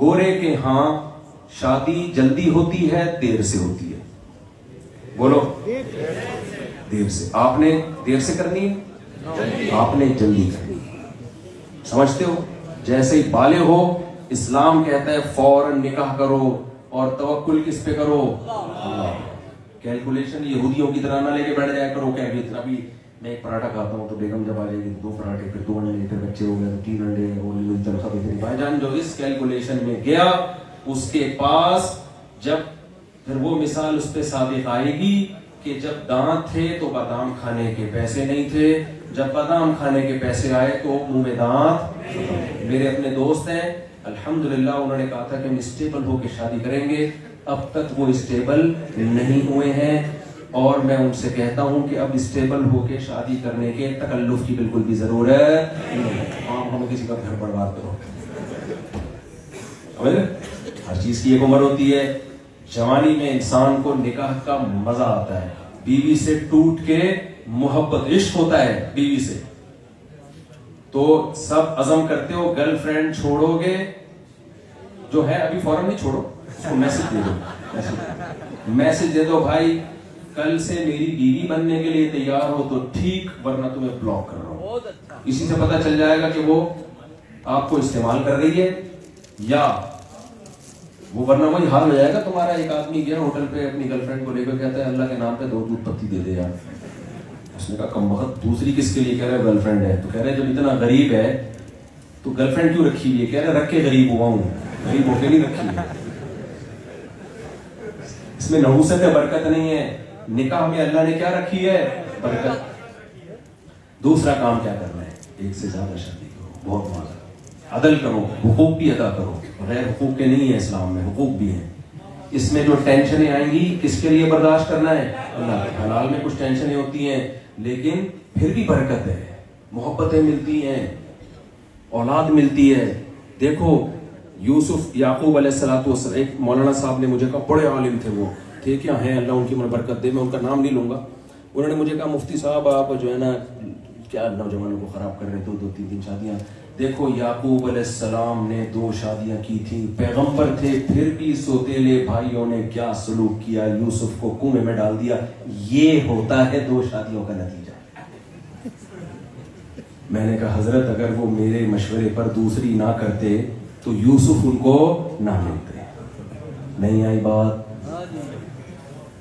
گورے کے ہاں شادی جلدی ہوتی ہے دیر سے ہوتی ہے؟ بولو دیر سے. آپ نے دیر سے کرنی ہے, آپ نے جلدی کرنی ہے. سمجھتے ہو؟ جیسے ہی بالغ ہو اسلام کہتا ہے فوراً نکاح کرو, اور توکل کس پہ کرو؟ اللہ. کیلکولیشن یہودیوں کی طرح نہ لے کے بیٹھ جایا کرو کہ اتنا بھی میں ایک پراٹھا کھاتا ہوں تو بیگم جب آ جائے گی 2 پراٹھے, پھر 2 انڈے, پھر بچے ہو گئے 3 انڈے, اور تنخواہ اتنی. بھائی جان جو اس کیلکولیشن میں گیا اس کے پاس جب پھر وہ مثال اس پہ صادق آئے گی کہ جب دانت تھے تو بادام کھانے کے پیسے نہیں تھے, جب بادام کھانے کے پیسے آئے تو منہ میں دانت. میرے اپنے دوست ہیں الحمدللہ, انہوں نے کہا تھا کہ ہم اسٹیبل ہو کے شادی کریں گے, اب تک وہ اسٹیبل نہیں ہوئے ہیں, اور میں ان سے کہتا ہوں کہ اب اسٹیبل ہو کے شادی کرنے کے تکلف کی بالکل بھی ضرورت نہیں. ہم کسی کا گھر برباد کرو, ہر چیز کی ایک عمر ہوتی ہے. جوانی میں انسان کو نکاح کا مزہ آتا ہے, بیوی سے ٹوٹ کے محبت عشق ہوتا ہے بیوی سے, تو سب عزم کرتے ہو گرل فرینڈ چھوڑو گے, جو ہے ابھی فوراً نہیں چھوڑو, اس کو میسج دے دو, میسج دے دو بھائی کل سے میری بیوی بننے کے لیے تیار ہو تو ٹھیک, ورنہ تمہیں بلاک کر رہا ہوں. اسی سے پتہ چل جائے گا کہ وہ آپ کو استعمال کر رہی ہے یا وہ, ورنہ وہی حال ہو جائے گا تمہارا. ایک آدمی گیا ہوٹل پہ اپنی گرل فرینڈ کو لے کر, کہتا ہے اللہ کے نام پہ 2 دودھ پتی دے دے یار. اس نے کہا کم وقت دوسری کس کے لیے؟ کہہ رہے گرل فرینڈ ہے. تو کہہ رہے جب اتنا غریب ہے تو گرل فرینڈ کیوں رکھی ہوئی ہے؟ کہہ رہے رکھ کے غریب ہوا ہوں, غریب ہو کے نہیں رکھی ہے. اس میں نحوست ہے, برکت نہیں ہے. نکاح میں اللہ نے کیا رکھی ہے؟ برکت. دوسرا کام کیا کرنا ہے؟ ایک سے زیادہ شادی کرو, بہت مزہ, عدل کرو, حقوق بھی ادا کرو. غیر حقوق کے نہیں ہے اسلام میں, حقوق بھی ہیں. اس میں جو ٹینشنیں آئیں گی کس کے لیے برداشت کرنا ہے؟ اللہ کے. حلال میں کچھ ٹینشنیں ہوتی ہیں لیکن پھر بھی برکت ہے, محبتیں ملتی ہیں, اولاد ملتی ہے. دیکھو یوسف یعقوب علیہ السلام, ایک مولانا صاحب نے مجھے کہا, بڑے عالم تھے وہ, تھے کیا ہیں, اللہ ان کی برکت دے, میں ان کا نام نہیں لوں گا. انہوں نے مجھے کہا مفتی صاحب آپ جو ہے نا کیا نوجوانوں کو خراب کر رہے, 2 3 شادیاں. دیکھو یعقوب علیہ السلام نے 2 شادیاں کی تھیں, پیغمبر تھے, پھر بھی سوتیلے بھائیوں نے کیا سلوک کیا, یوسف کو کنویں میں ڈال دیا. یہ ہوتا ہے 2 شادیوں کا نتیجہ. میں نے کہا حضرت اگر وہ میرے مشورے پر دوسری نہ کرتے تو یوسف ان کو نہ ملتے. نہیں آئی بات؟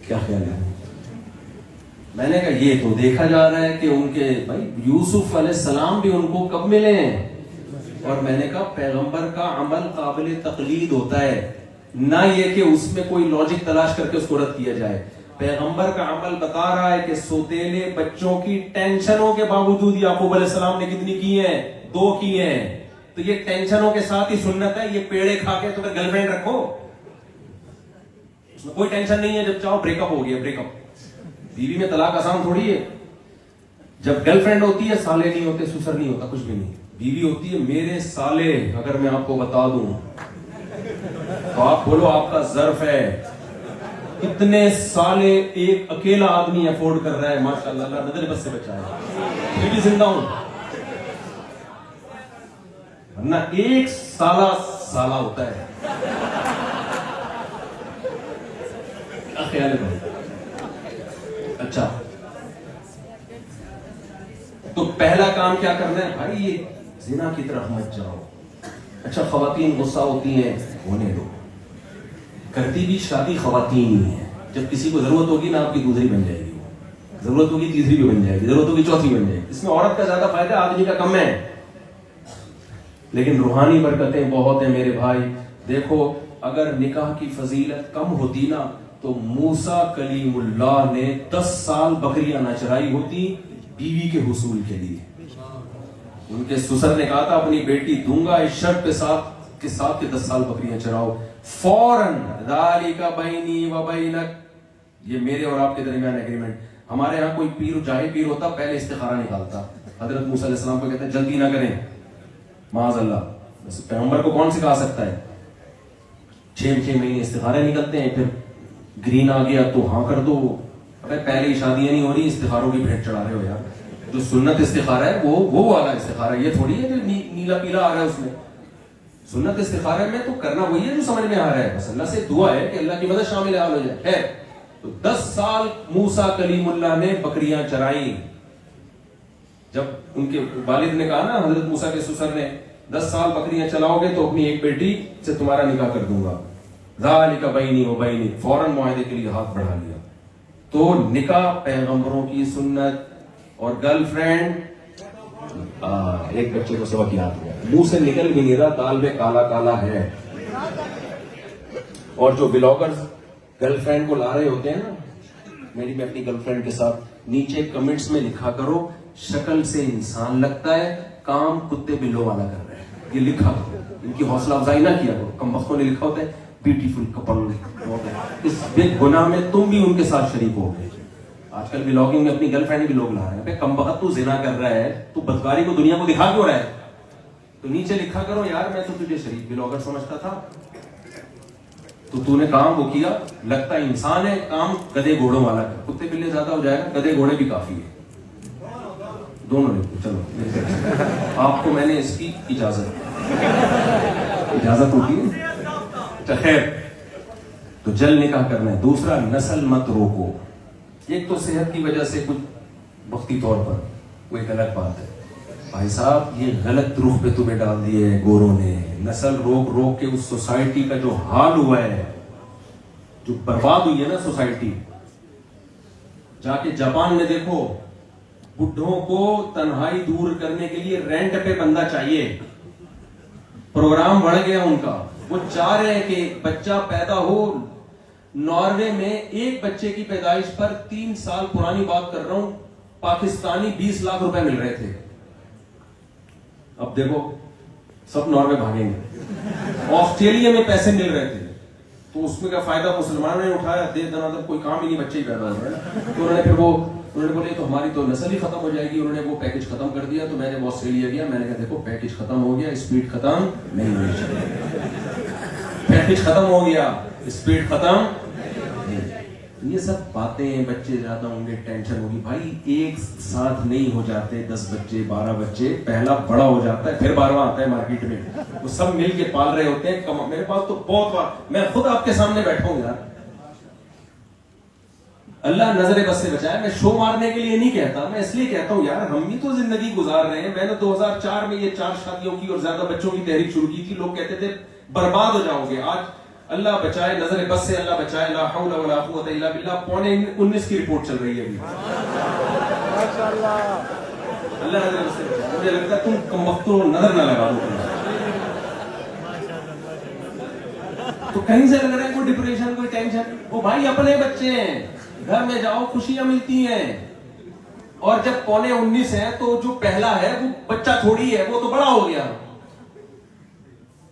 کیا خیال ہے؟ میں نے کہا یہ تو دیکھا جا رہا ہے کہ ان کے بھائی یوسف علیہ السلام بھی ان کو کب ملے ہیں, اور میں نے کہا پیغمبر کا عمل قابل تقلید ہوتا ہے, نہ یہ کہ اس میں کوئی لاجک تلاش کر کے اس کو رد کیا جائے. پیغمبر کا عمل بتا رہا ہے کہ سوتیلے بچوں کی ٹینشنوں کے باوجود یعقوب علیہ السلام نے کتنی کی ہیں؟ 2 کی ہیں. تو یہ ٹینشنوں کے ساتھ ہی سنت ہے, یہ پیڑے کھا کے تو پھر گرل فرینڈ رکھو, اس میں کوئی ٹینشن نہیں ہے. جب چاہو بریک اپ ہو گیا بریک اپ. بیوی میں طلاق آسان تھوڑی ہے. جب گرل فرینڈ ہوتی ہے سالے نہیں ہوتے, سسر نہیں ہوتا, کچھ بھی نہیں. بیوی ہوتی ہے میرے سالے, اگر میں آپ کو بتا دوں تو آپ بولو آپ کا ظرف ہے. اتنے سالے ایک اکیلا آدمی افورڈ کر رہا ہے, ماشاءاللہ, اللہ نظر بس سے بچائے, میں بھی زندہ ہوں. ورنہ 1 سالہ ہوتا ہے. کیا خیال ہے بھائی؟ اچھا تو پہلا کام کیا کرنا ہے بھائی؟ یہ زنا کی طرف مت جاؤ. اچھا خواتین غصہ ہوتی ہیں, ہونے دو. کرتی بھی شادی خواتین ہی ہیں. جب کسی کو ضرورت ہوگی نا آپ کی دوسری بن جائے گی, ضرورت ہوگی تیسری بھی بن جائے گی, ضرورت ہوگی چوتھی بن جائے گی. اس میں عورت کا زیادہ فائدہ, آدمی کا کم ہے, لیکن روحانی برکتیں بہت ہیں میرے بھائی. دیکھو اگر نکاح کی فضیلت کم ہوتی نا تو موسیٰ کلیم اللہ نے 10 سال بکریاں نہ چرائی ہوتی بیوی کے حصول کے لیے. ان کے سسر نے کہا تھا اپنی بیٹی دوں گا اس شرط کے ساتھ کہ 10 سال بکریاں چراؤ. فوراً ذالک بینی و بینک, یہ میرے اور آپ کے درمیان ایگریمنٹ. ہمارے ہاں کوئی پیر جاہل پیر ہوتا پہلے استخارہ نکالتا. حضرت موسیٰ علیہ السلام کو کہتے ہیں جلدی نہ کریں, معاذ اللہ. بس پیغمبر کو کون سکھا سکتا ہے؟ 6 مہینے استخارے نکلتے ہیں, پھر گرین آ گیا تو ہاں کر دو. پہلے ہی شادیاں نہیں ہو رہی, استخاروں کی بھیٹ چڑھا رہے ہو یار. جو سنت استخارہ ہے وہ والا استخارہ, یہ تھوڑی ہے جو نیلا پیلا آ رہا ہے اس میں. سنت استخارہ میں تو کرنا وہی ہے جو سمجھ میں آ رہا ہے, بس اللہ سے دعا ہے کہ اللہ کی مدد شامل حال ہو جائے. ہے تو 10 سال موسیٰ کلیم اللہ نے بکریاں چرائیں. جب ان کے والد نے کہا نا حضرت موسیٰ کے سسر نے 10 سال بکریاں چلاؤ گے تو اپنی ایک بیٹی سے تمہارا نکاح کر دوں گا. ذالک بینی و بینک, فوراً معاہدے کے لیے ہاتھ بڑھا لیا. تو نکاح پیغمبروں کی سنت. اور گرل فرینڈ, ایک بچے کو سبق یاد ہوا, منہ سے نکل بھی نہیں رہا, دال میں کالا کالا ہے. اور جو بلاگرز گرل فرینڈ کو لا رہے ہوتے ہیں نا, میری میں اپنی گرل فرینڈ کے ساتھ, نیچے کمنٹس میں لکھا کرو شکل سے انسان لگتا ہے, کام کتے بلوں والا کر رہے ہیں, یہ لکھا کرو. ان کی حوصلہ افزائی نہ کیا کرو. کم وقتوں نے لکھا ہوتا ہے بیوٹیفل کپل, اس بگ گناہ میں تم بھی ان کے ساتھ شریک ہو گئے. آج کل بلاگنگ میں اپنی گرل فرینڈ بھی لوگ لا رہے ہیں. کم وقت تو زنا کر رہا ہے, تو بدکاری کو دنیا کو دکھا کیوں رہا ہے؟ تو نیچے لکھا کرو یار میں تو تجھے شریک بلاگر سمجھتا تھا, تو نے کام وہ کیا, لگتا ہے انسان ہے, کام گدے گھوڑوں والا ہے. کتے بلے زیادہ ہو جائے گا, گدے گھوڑے بھی کافی ہے. دونوں لکھو. چلو آپ کو میں نے اس کی اجازت ہوتی ہے. خیر, تو جل نکاح کرنا ہے. دوسرا, نسل مت روکو. ایک تو صحت کی وجہ سے کچھ وقتی طور پر وہ ایک الگ بات ہے. بھائی صاحب یہ غلط رخ پہ تمہیں ڈال دیے گوروں نے. نسل روک روک کے اس سوسائٹی کا جو حال ہوا ہے, جو برباد ہوئی ہے نا سوسائٹی. جا کے جاپان میں دیکھو, بڈھوں کو تنہائی دور کرنے کے لیے رینٹ پہ بندہ چاہیے. پروگرام بڑھ گیا ان کا. وہ چاہ رہے ہیں کہ بچہ پیدا ہو. ناروے میں ایک بچے کی پیدائش پر 3 سال پرانی بات کر رہا ہوں, پاکستانی 20 لاکھ روپے مل رہے تھے. اب دیکھو سب ناروے بھاگیں گے. آسٹریلیا میں پیسے مل رہے تھے, تو اس میں کیا فائدہ مسلمانوں نے اٹھایا, دے دنا کوئی کام ہی نہیں, بچے ہی پیدا ہو رہے ہیں. تو انہوں نے پھر انہوں نے بولے تو ہماری تو نسل ہی ختم ہو جائے گی. انہوں نے وہ پیکج ختم کر دیا. تو میں نے وہ آسٹریلیا گیا, میں نے کہا دیکھو پیکج ختم ہو گیا, اسپیڈ ختم نہیں ہونی چاہیے. پیکج ختم ہو گیا, اسپیڈ ختم. یہ سب باتیں, بچے زیادہ ہوں گے, ٹینشن ہوگی. بھائی ایک ساتھ نہیں ہو جاتے 10 بچے 12 بچے. پہلا بڑا ہو جاتا ہے, پھر 12واں آتا ہے مارکیٹ میں. وہ سب مل کے پال رہے ہوتے ہیں. میرے پاس تو بہت بار, میں خود آپ کے سامنے بیٹھا ہوں یار. اللہ نظر بس سے بچائے. میں شو مارنے کے لیے نہیں کہتا, میں اس لیے کہتا ہوں یار ہم بھی تو زندگی گزار رہے ہیں. میں نے 2004 میں یہ 4 شادیوں کی اور زیادہ بچوں کی تحریک شروع کی تھی. لوگ کہتے تھے برباد ہو جاؤ گے. آج اللہ بچائے, نظر بس سے اللہ بچائے, لا حول ولا قوت الا باللہ. 19 کی رپورٹ چل رہی ہے ابھی. اللہ نظر بس سے بچائے. مجھے لگتا ہے تم کم وقتوں نظر نہ لگا دو. تو کہیں سے لگ رہا ہے کوئی ڈپریشن, کوئی ٹینشن. وہ بھائی اپنے بچے ہیں, گھر میں جاؤ خوشیاں ملتی ہیں. اور جب 19 ہے تو جو پہلا ہے وہ بچہ تھوڑی ہے, وہ تو بڑا ہو گیا.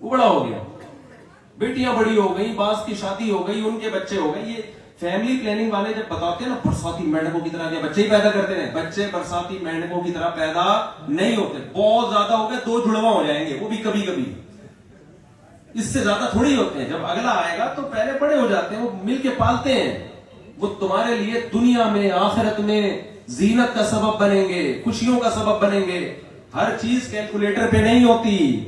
وہ بڑا ہو گیا, بیٹیاں بڑی ہو گئی, باس کی شادی ہو گئی, ان کے بچے ہو گئے. یہ فیملی پلاننگ والے جب بتاتے ہیں نا برساتی مینڈکوں کی طرح, بچے ہی پیدا کرتے ہیں. بچے برساتی مینڈکوں کی طرح پیدا نہیں ہوتے. بہت زیادہ ہو گئے 2 جڑواں ہو جائیں گے, وہ بھی کبھی کبھی. اس سے زیادہ تھوڑی ہوتے ہیں. جب اگلا آئے گا تو پہلے بڑے ہو جاتے ہیں, وہ مل کے پالتے ہیں. وہ تمہارے لیے دنیا میں آخرت میں زینت کا سبب بنیں گے, خوشیوں کا سبب بنیں گے. ہر چیز کیلکولیٹر پہ نہیں ہوتی.